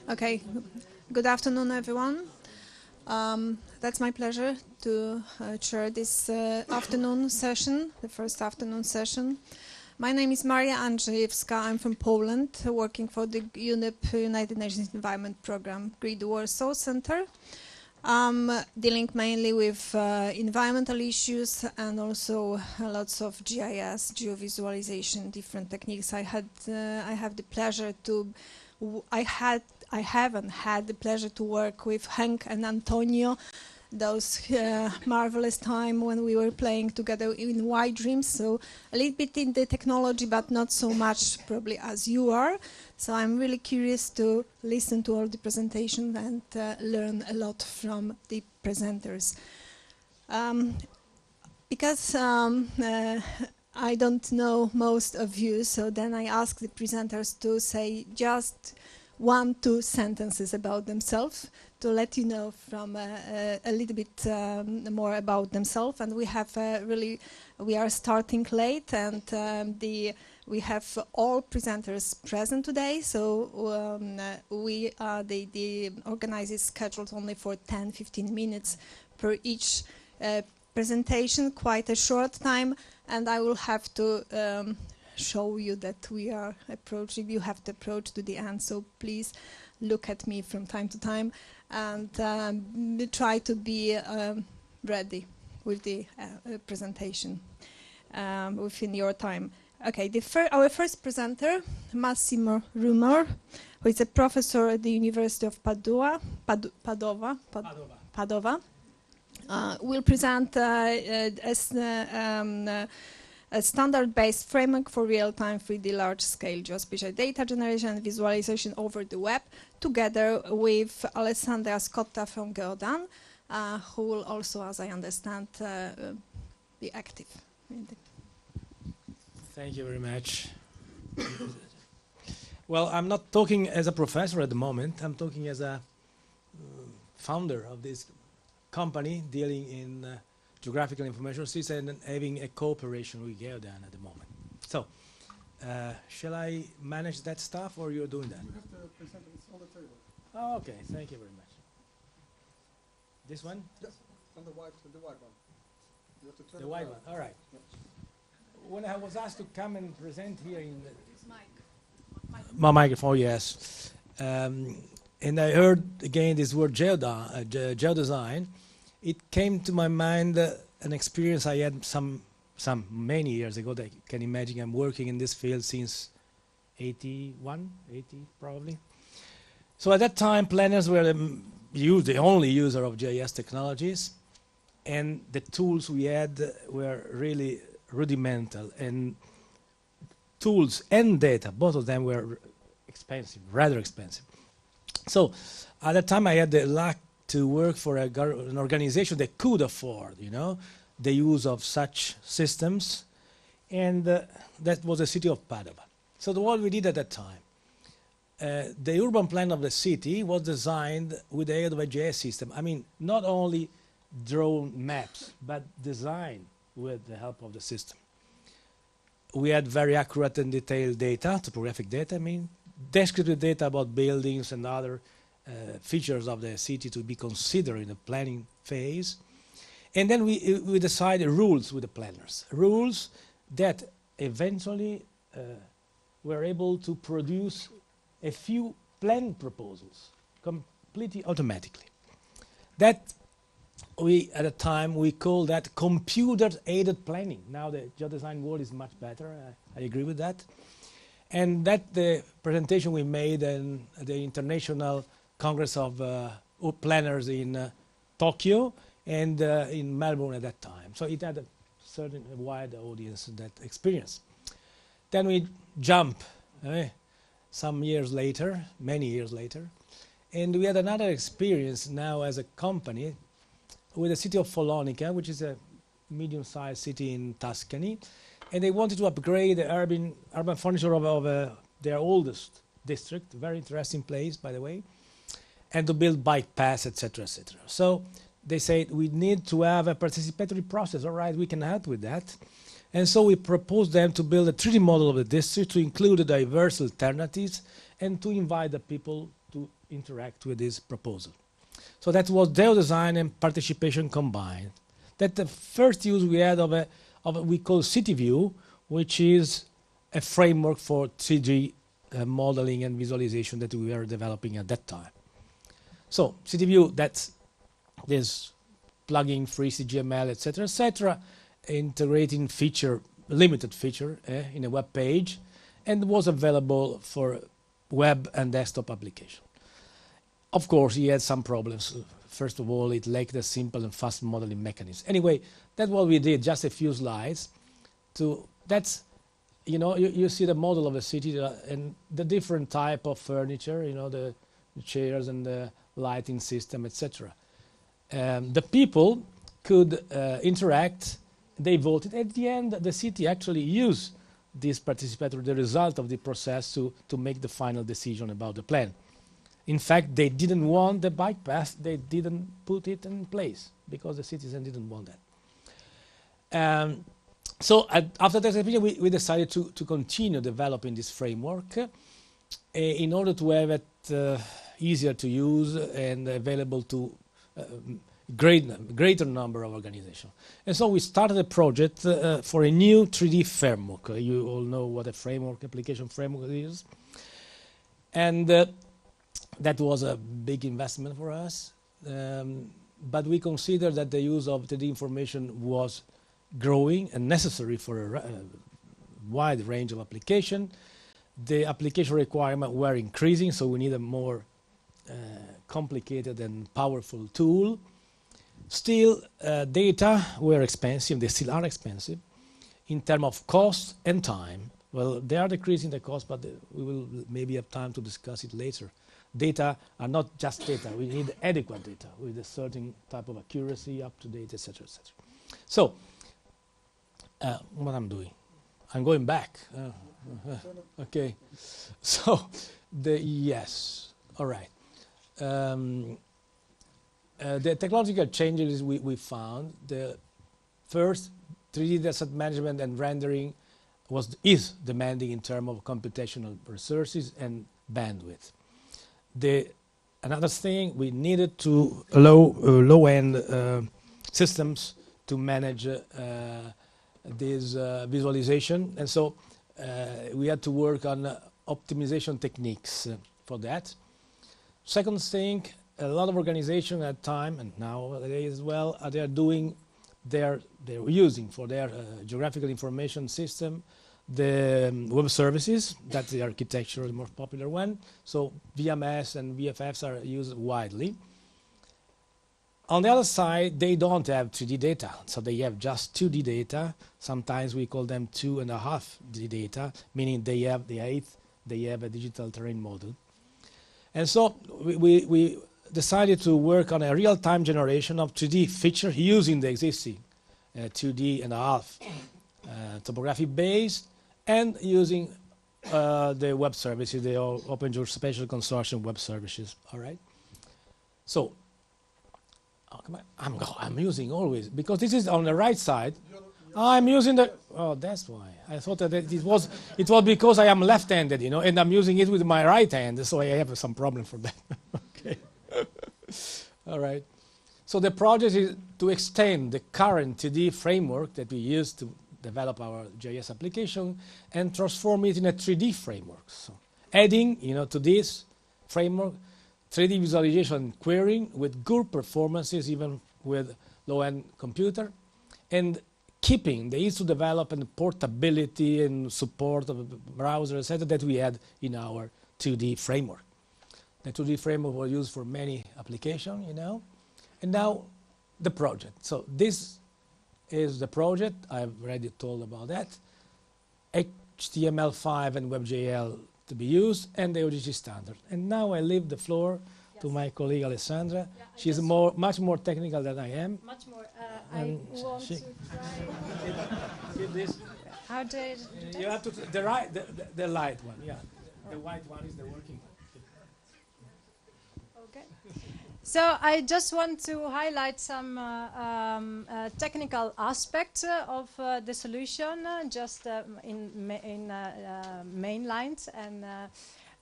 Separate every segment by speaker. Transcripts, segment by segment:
Speaker 1: Okay, good afternoon, everyone. That's my pleasure to chair this afternoon session, the first afternoon session. My name is Maria Andrzejewska. I'm from Poland, working for the UNEP, United Nations Environment Program, Grid Warsaw Center. Dealing mainly with environmental issues and also lots of GIS, geovisualization, different techniques. I have the pleasure to, I haven't had the pleasure to work with Henk and Antonio, those marvelous time when we were playing together in White Dreams. So a little bit in the technology, but not so much probably as you are. So I'm really curious to listen to all the presentations and learn a lot from the presenters. Because I don't know most of you, so then I ask the presenters to say just 1-2 sentences about themselves to let you know from a little bit more about themselves. And we have we are starting late, and we have all presenters present today. So the organizers scheduled only for 10-15 minutes per each presentation, quite a short time, and I will have to show you that we are approaching. You have to approach to the end, so please look at me from time to time and try to be ready with the presentation within your time. Okay, our first presenter, Massimo Rumor, who is a professor at the University of Padova, will present a standard-based framework for real-time 3D large-scale geospatial data generation and visualization over the web, together with Alessandra Scotta from Geodan, who will also, as I understand, be active.
Speaker 2: Thank you very much. Well, I'm not talking as a professor at the moment. I'm talking as a founder of this company dealing in geographical information system and having a cooperation with Geodan at the moment. So, shall I manage that stuff, or you're doing that?
Speaker 3: You have to present it. It's on the table.
Speaker 2: Oh, okay, thank you very much. This one?
Speaker 3: Yes, on the white one. You have to turn
Speaker 2: The
Speaker 3: it
Speaker 2: white
Speaker 3: around.
Speaker 2: one, all right.
Speaker 3: Yes.
Speaker 2: When I was asked to come and present here in my microphone, yes, and I heard again this word geodesign, it came to my mind an experience I had many years ago. That you can imagine. I'm working in this field since 81, 80 probably. So at that time, planners were the only user of GIS technologies, and the tools we had were really rudimental, and tools and data, both of them were expensive, rather expensive. So at that time, I had the luck to work for an organization that could afford, the use of such systems, and that was the city of Padova. So what we did at that time, the urban plan of the city was designed with the aid of a GIS system. I mean, not only drawn maps, but designed with the help of the system. We had very accurate and detailed data, topographic data, descriptive data about buildings and other features of the city to be considered in the planning phase. And then we decided rules with the planners, rules that eventually were able to produce a few plan proposals completely automatically. That at the time we called that computer-aided planning. Now the geodesign world is much better. I agree with that. And that the presentation we made in the International Congress of Planners in Tokyo and in Melbourne at that time. So it had a certain wide audience in that experience. Then we jump some years later, many years later, and we had another experience now as a company with the city of Follonica, which is a medium-sized city in Tuscany, and they wanted to upgrade the urban furniture of their oldest district, very interesting place, by the way, and to build bike paths, etc., etc. So they said we need to have a participatory process. All right, we can help with that. And so we proposed them to build a 3D model of the district to include the diverse alternatives and to invite the people to interact with this proposal. So that was geodesign and participation combined. That the first use we had of we call City View, which is a framework for 3D modeling and visualization that we were developing at that time. So City View, that's this plugin free CGML, etc., integrating feature, limited feature in a web page, and was available for web and desktop application. Of course, he had some problems. First of all, it lacked a simple and fast modeling mechanism. Anyway, that's what we did, just a few slides. That's, you see the model of a city and the different type of furniture, the chairs and the lighting system, etc. The people could interact, they voted. At the end, the city actually used this participatory, the result of the process to make the final decision about the plan. In fact, they didn't want the bike path, they didn't put it in place because the citizens didn't want that. So after that experience, we decided to continue developing this framework in order to have it easier to use and available to greater number of organizations. And so we started a project for a new 3D framework. You all know what a framework, application framework is. And that was a big investment for us. But we considered that the use of 3D information was growing and necessary for a wide range of application. The application requirements were increasing, so we need a more complicated and powerful tool. Still, data were expensive, they still are expensive, in terms of cost and time. Well, they are decreasing the cost, but we will maybe have time to discuss it later. Data are not just data, we need adequate data with a certain type of accuracy, up to date, etc., etc. So, what I'm doing? I'm going back. Okay. So, yes, all right. The technological changes we found, the first 3D asset management and rendering is demanding in terms of computational resources and bandwidth. Another thing, we needed to low-end systems to manage this visualization, and so we had to work on optimization techniques for that. Second thing, a lot of organizations at the time, and nowadays as well, they are doing they're using for their geographical information system the web services. That's the architecture, the most popular one. So VMS and VFFs are used widely. On the other side, they don't have 3D data, so they have just 2D data. Sometimes we call them 2.5D data, meaning they have a digital terrain model. And so we decided to work on a real-time generation of 3D feature using the existing 2.5D topographic base and using the web services, the Open Geospatial Consortium web services. All right. So I'm using always, because this is on the right side. I'm using the, oh, that's why. I thought that it was because I am left-handed, and I'm using it with my right hand, so I have some problem for that. Okay. All right. So the project is to extend the current 2D framework that we use to develop our GIS application and transform it in a 3D framework. So adding, to this framework, 3D visualization and querying with good performances, even with low-end computer, and keeping the ease to develop and portability and support of a browser, etc., that we had in our 2D framework. The 2D framework was used for many applications, and now the project. So this is the project. I've already told about that. HTML5 and WebGL to be used, and the OGC standard. And now I leave the floor to my colleague Alessandra. Yeah, she's much more technical than I am.
Speaker 4: Much more. I want to try.
Speaker 2: This.
Speaker 4: How do I do
Speaker 2: You have to the light one. Yeah, the white one is the working one.
Speaker 4: Okay. So I just want to highlight some technical aspects of the solution, just in main lines, and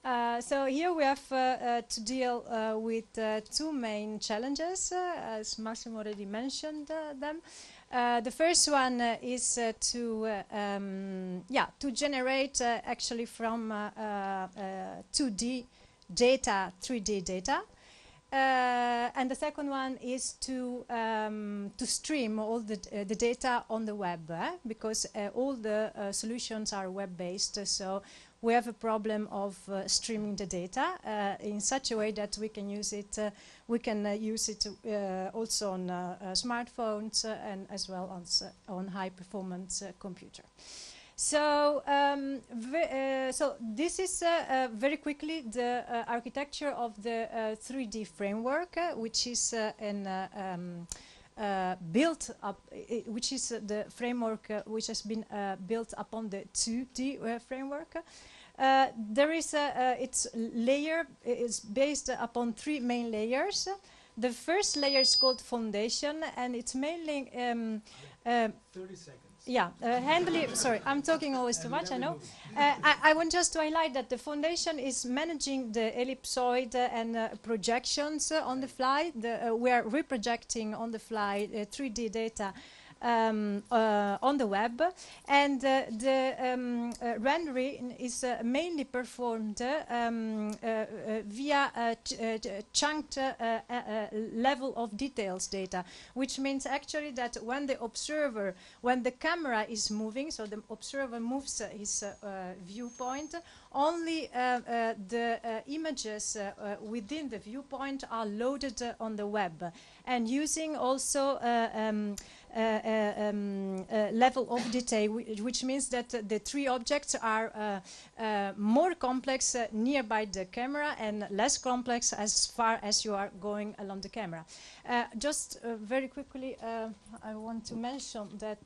Speaker 4: So here we have to deal with two main challenges, as Massimo already mentioned them. The first one is to generate actually from 2D data, 3D data. And the second one is to stream all the data on the web, because all the solutions are web-based. So we have a problem of streaming the data in such a way that we can use it. We can use it also on smartphones and as well on high-performance computer. So, so this is very quickly the architecture of the 3D framework, which is built up, which is the framework which has been built upon the 2D framework. There is its layer is based upon three main layers. The first layer is called foundation, and it's mainly
Speaker 2: 30 seconds.
Speaker 4: yeah, handily, sorry, I'm talking always too much, I know. I want just to highlight that the foundation is managing the ellipsoid and projections on the fly. We are reprojecting on the fly 3D data on the web, and the rendering is mainly performed via chunked level of details data, which means actually that when the camera is moving, so the observer moves his viewpoint, only the images within the viewpoint are loaded on the web, and using also level of detail, which means that the three objects are more complex nearby the camera and less complex as far as you are going along the camera. Just very quickly, I want to mention that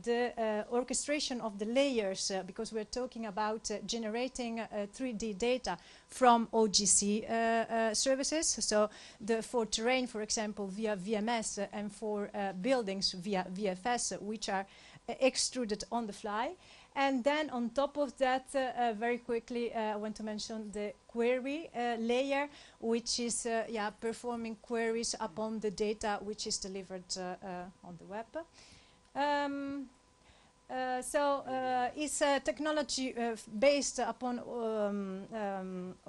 Speaker 4: the orchestration of the layers, because we're talking about generating 3D data from OGC services. So for terrain, for example, via VMS, and for buildings via VFS, which are extruded on the fly. And then on top of that, very quickly, I want to mention the query layer, which is performing queries upon the data which is delivered on the web. It's a technology based upon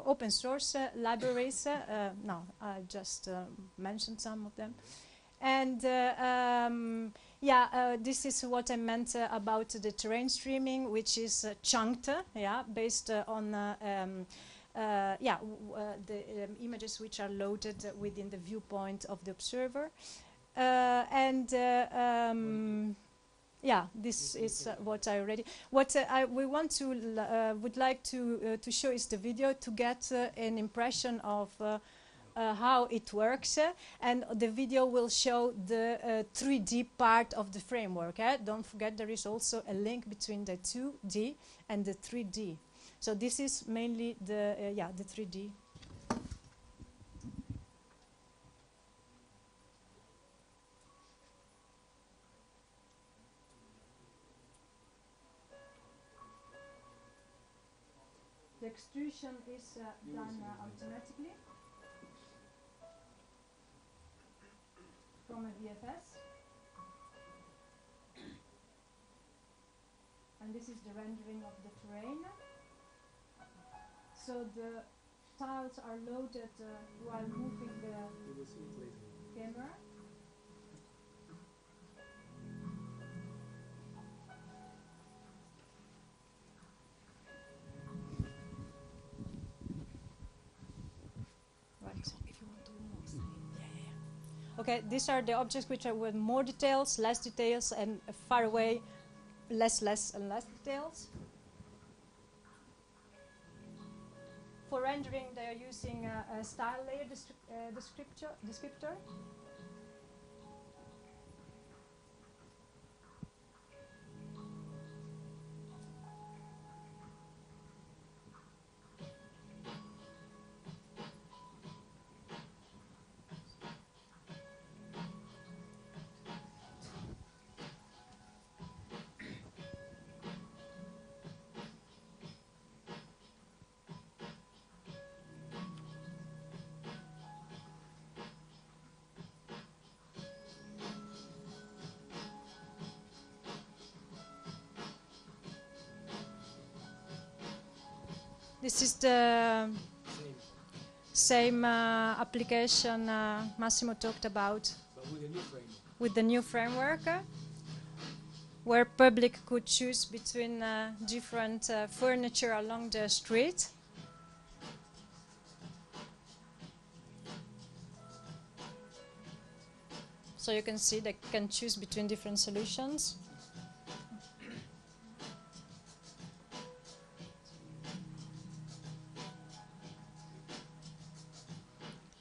Speaker 4: open source libraries. No, I just mentioned some of them. And this is what I meant about the terrain streaming, which is chunked, based on the images which are loaded within the viewpoint of the observer. This is what I already. What we want to would like to show is the video to get an impression of how it works, and the video will show the 3D part of the framework. Don't forget there is also a link between the 2D and the 3D. So this is mainly the 3D. The extrusion is done automatically from a VFS, and this is the rendering of the terrain. So the tiles are loaded while moving the camera. Okay, these are the objects which are with more details, less details, and far away, less and less details. For rendering, they are using a style layer descriptor. This is the same application Massimo talked about,
Speaker 2: but with a new framework.
Speaker 4: with the new framework, where public could choose between different furniture along the street. So you can see they can choose between different solutions.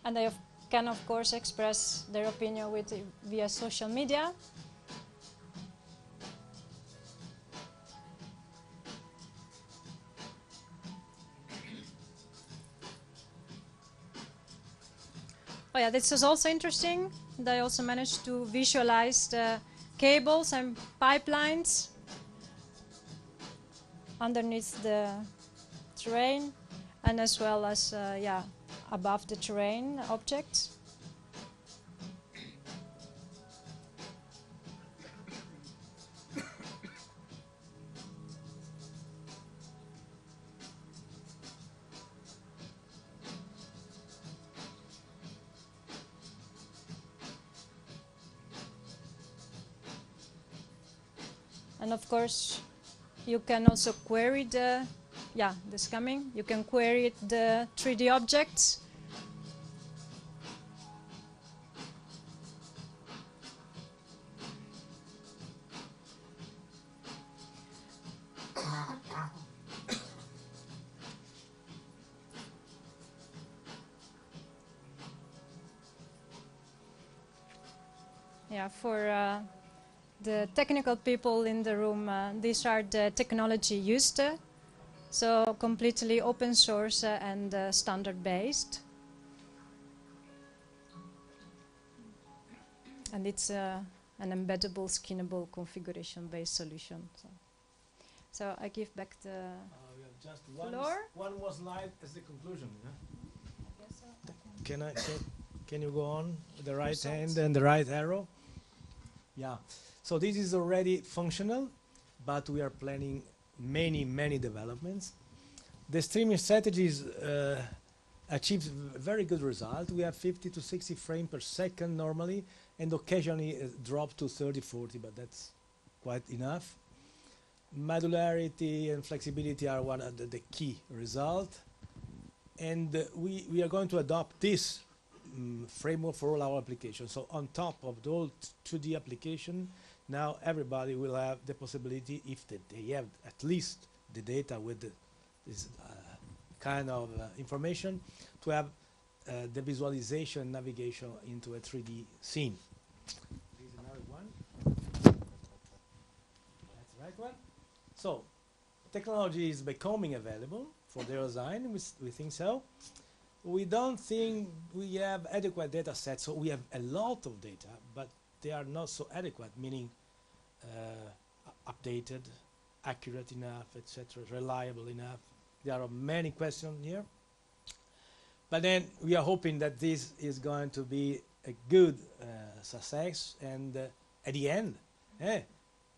Speaker 4: And they can, of course, express their opinion via social media. Oh yeah, this is also interesting. They also managed to visualize the cables and pipelines underneath the terrain, and as well as above the terrain objects. And of course, you can also query the, this coming. You can query the 3D objects. For the technical people in the room, these are the technology used. So completely open source and standard based. And it's an embeddable, skinnable, configuration based solution. So I give back the
Speaker 2: We have just
Speaker 4: floor.
Speaker 2: one more slide as the conclusion. Yeah?
Speaker 4: I guess so.
Speaker 2: Can you go on with the right hand and the right arrow? Yeah. So this is already functional, but we are planning many developments. The streaming strategies achieves very good result. We have 50 to 60 frames per second normally, and occasionally drop to 30, 40, but that's quite enough. Modularity and flexibility are one of the key results. And we are going to adopt this framework for all our applications. So on top of the old 2D application, now everybody will have the possibility, if they have at least the data with this kind of information, to have the visualization and navigation into a 3D scene. Here's another one. That's the right one. So technology is becoming available for the design. We think so. We don't think we have adequate data sets, so we have a lot of data, but they are not so adequate, meaning updated, accurate enough, etc., reliable enough. There are many questions here. But then we are hoping that this is going to be a good success, and at the end,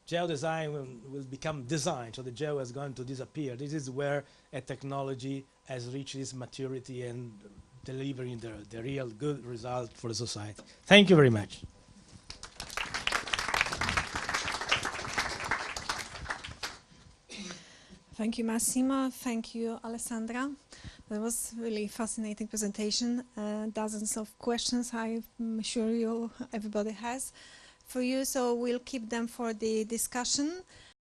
Speaker 2: geodesign will become design, so the geo is going to disappear. This is where a technology has reached its maturity and delivering the real good result for the society. Thank you very much.
Speaker 1: Thank you, Massimo. Thank you, Alessandra. That was really fascinating presentation. Dozens of questions I'm sure everybody has for you, so we'll keep them for the discussion.